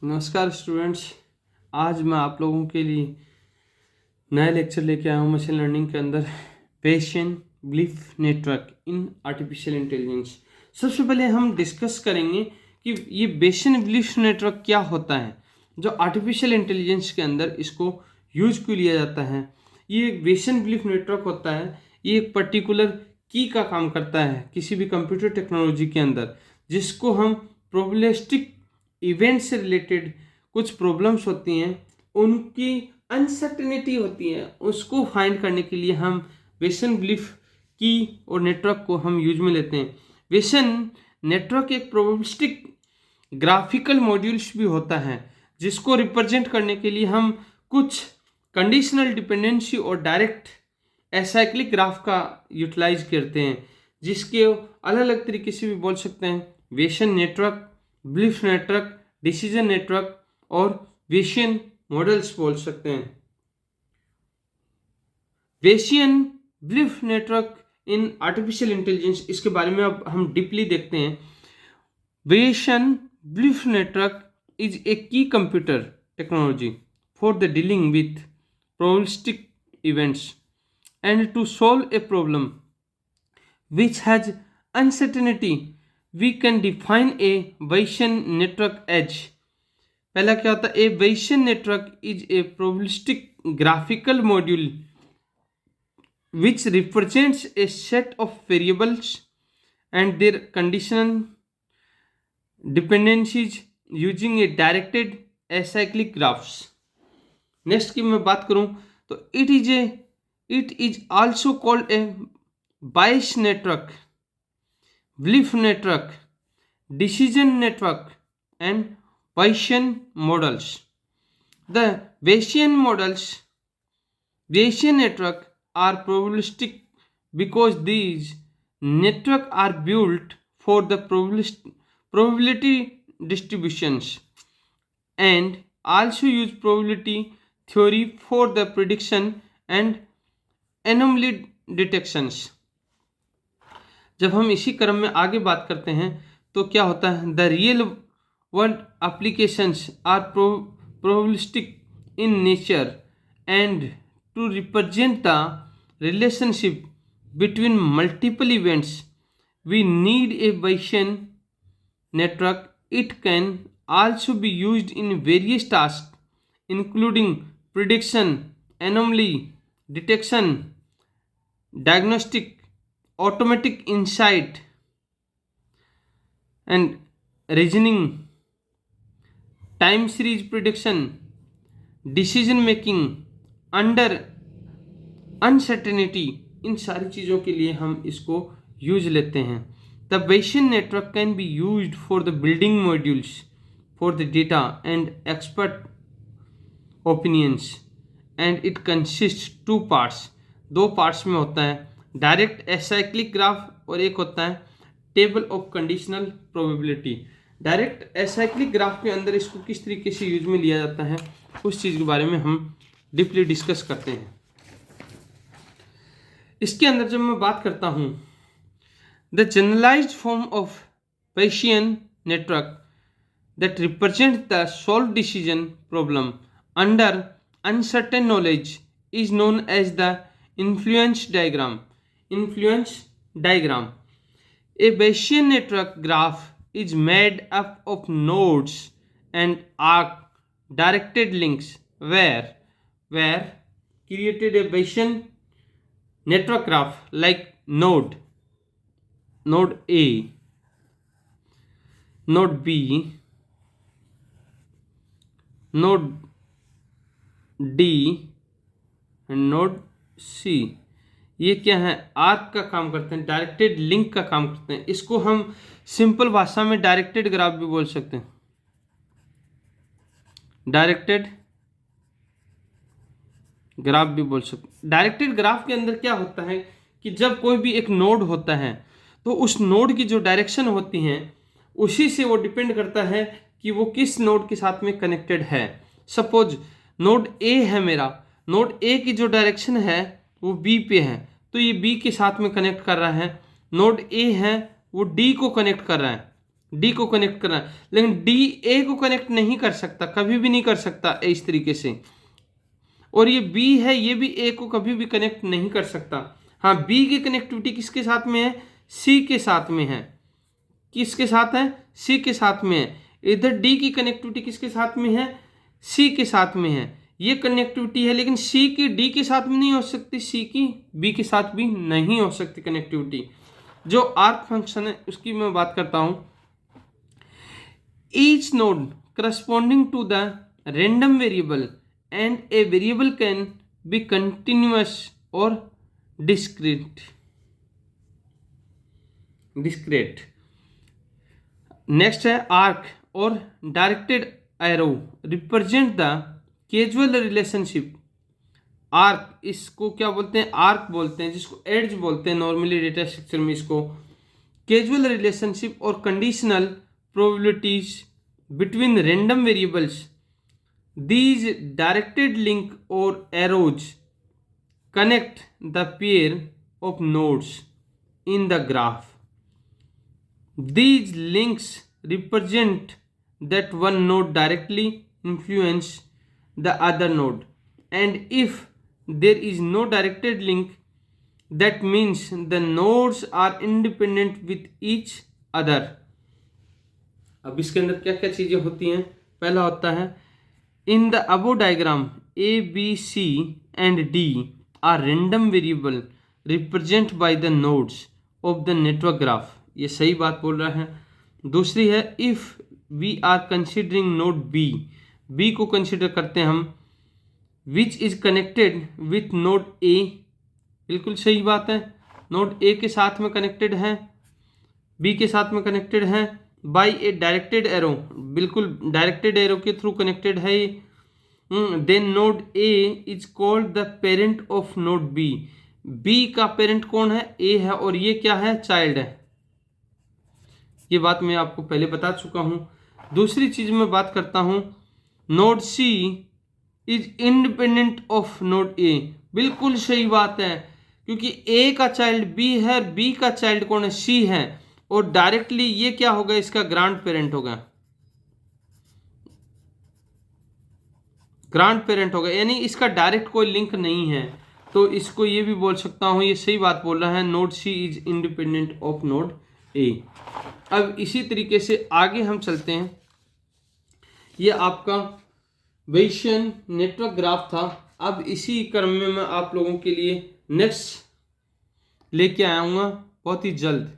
नमस्कार स्टूडेंट्स। आज मैं आप लोगों के लिए नया लेक्चर लेके आया हूँ मशीन लर्निंग के अंदर Bayesian belief network in artificial intelligence. सबसे पहले हम डिस्कस करेंगे कि ये बेसियन बिलीफ नेटवर्क क्या होता है, जो आर्टिफिशियल इंटेलिजेंस के अंदर इसको यूज क्यों लिया जाता है। ये एक बेसियन बिलीफ नेटवर्क होता है, ये एक पर्टिकुलर की का काम करता है किसी भी कंप्यूटर टेक्नोलॉजी के अंदर, जिसको हम प्रोबेबिलिस्टिक इवेंट से रिलेटेड कुछ प्रॉब्लम्स होती हैं, उनकी अनसर्टेनिटी होती है, उसको फाइंड करने के लिए हम बेसियन बिलीफ की और नेटवर्क को हम यूज में लेते हैं। बेसियन नेटवर्क एक प्रोबेबिलिस्टिक ग्राफिकल मॉड्यूल्स भी होता है, जिसको रिप्रेजेंट करने के लिए हम कुछ कंडीशनल डिपेंडेंसी और डायरेक्ट एसाइक्लिक ग्राफ का यूटिलाइज करते हैं, जिसके अलग अलग तरीके से भी बोल सकते हैं। Bayesian network, belief network, decision network और बेसियन मॉडल्स बोल सकते हैं। Bayesian belief network in artificial intelligence, इसके बारे में अब हम डीपली देखते हैं। Bayesian belief network is a key computer technology for the dealing with probabilistic events and to solve a problem which has uncertainty we can define a Bayesian network as। पहला क्या होता है? ए Bayesian network is a probabilistic graphical module which represents a set of variables and their conditional dependencies using a directed acyclic graphs। Next की मैं बात करूं तो it is also called a Bayes network, belief network, decision network and Bayesian models। The Bayesian network are probabilistic because these networks are built for the probability distributions and also use probability theory for the prediction and anomaly detections. जब हम इसी क्रम में आगे बात करते हैं तो क्या होता है? The real world applications are probabilistic in nature and to represent the relationship between multiple events we need a Bayesian network। It can also be used in various tasks including prediction, anomaly detection, diagnostic, automatic insight and reasoning, time series prediction, decision making under uncertainty। इन सारी चीज़ों के लिए हम इसको use लेते हैं। The Bayesian network can be used for the building modules for the data and expert opinions and it consists two parts। दो parts में होता है, डायरेक्ट एसाइक्लिक ग्राफ और एक होता है table of conditional probability. Direct acyclic graph के अंदर इसको किस तरीके से यूज में लिया जाता है, उस चीज़ के बारे में हम डीपली डिस्कस करते हैं। इसके अंदर जब मैं बात करता हूँ, the generalized form of Bayesian network that represents the solved decision problem under uncertain knowledge is known as the influence diagram। influence diagram, a Bayesian network graph is made up of nodes and arc directed links where created a Bayesian network graph like node A, node B, node D and node C. ये क्या है? Arc का काम करते हैं, directed link का काम करते हैं। इसको हम सिंपल भाषा में डायरेक्टेड ग्राफ भी बोल सकते हैं। डायरेक्टेड ग्राफ भी बोल सकते हैं। डायरेक्टेड ग्राफ के अंदर क्या होता है कि जब कोई भी एक नोड होता है तो उस नोड की जो डायरेक्शन होती हैं उसी से वो डिपेंड करता है कि वो किस नोड के साथ में कनेक्टेड है। सपोज नोड ए है मेरा, नोड ए की जो डायरेक्शन है वो बी पे है, तो ये बी के साथ में कनेक्ट कर रहा है। नोड ए है वो डी को कनेक्ट कर रहा है, डी को कनेक्ट करना है, लेकिन डी ए को कनेक्ट नहीं कर सकता, कभी भी नहीं कर सकता इस तरीके से। और ये बी है, ये भी ए को कभी भी कनेक्ट नहीं कर सकता। हाँ, बी की कनेक्टिविटी किसके साथ में है? सी के साथ में है। किसके साथ है? सी के साथ में है। इधर डी की कनेक्टिविटी किसके साथ में है? सी के साथ में है। ये कनेक्टिविटी है, लेकिन सी की डी के साथ में नहीं हो सकती, सी की बी के साथ भी नहीं हो सकती कनेक्टिविटी। जो आर्क फंक्शन है उसकी मैं बात करता हूं। Each node corresponding to the random variable and a variable can be continuous और डिस्क्रीट। नेक्स्ट है आर्क और directed arrow represent the casual relationship. Arc, इसको क्या बोलते हैं? आर्क बोलते हैं, जिसको एड्ज बोलते हैं नॉर्मली डेटा स्ट्रक्चर में। इसको कैजुअल रिलेशनशिप और conditional probabilities between random variables. These directed link और arrows connect the pair of nodes in the graph. These links represent that one node directly influence the other node, and if there is no directed link, that means the nodes are independent with each other. अब इसके अंदर क्या क्या चीजें होती हैं? पहला होता है in the above diagram A, B, C and D are random variable represented by the nodes of the network graph. ये सही बात बोल रहा है। दूसरी है if we are considering node B, B को कंसिडर करते हैं हम, which is connected with node A. बिल्कुल सही बात है, नोड ए के साथ में कनेक्टेड है, बी के साथ में कनेक्टेड है बाय ए डायरेक्टेड एरो। बिल्कुल डायरेक्टेड एरो के थ्रू कनेक्टेड है। Then node A is called the parent of node B. B का पेरेंट कौन है? ए है, और ये क्या है? चाइल्ड है। ये बात मैं आपको पहले बता चुका हूं। दूसरी चीज मैं बात करता हूं, node C is independent of node A. बिल्कुल सही बात है, क्योंकि ए का चाइल्ड बी है, बी का चाइल्ड कौन है? सी है, और डायरेक्टली ये क्या होगा? इसका ग्रांड पेरेंट होगा, ग्रांड पेरेंट होगा, यानी इसका डायरेक्ट कोई लिंक नहीं है। तो इसको ये भी बोल सकता हूं, ये सही बात बोल रहा है, node C is independent of node A. अब इसी तरीके से आगे हम चलते हैं। ये आपका वेशन नेटवर्क ग्राफ था। अब इसी क्रम में मैं आप लोगों के लिए नेक्स्ट लेके आऊँगा बहुत ही जल्द।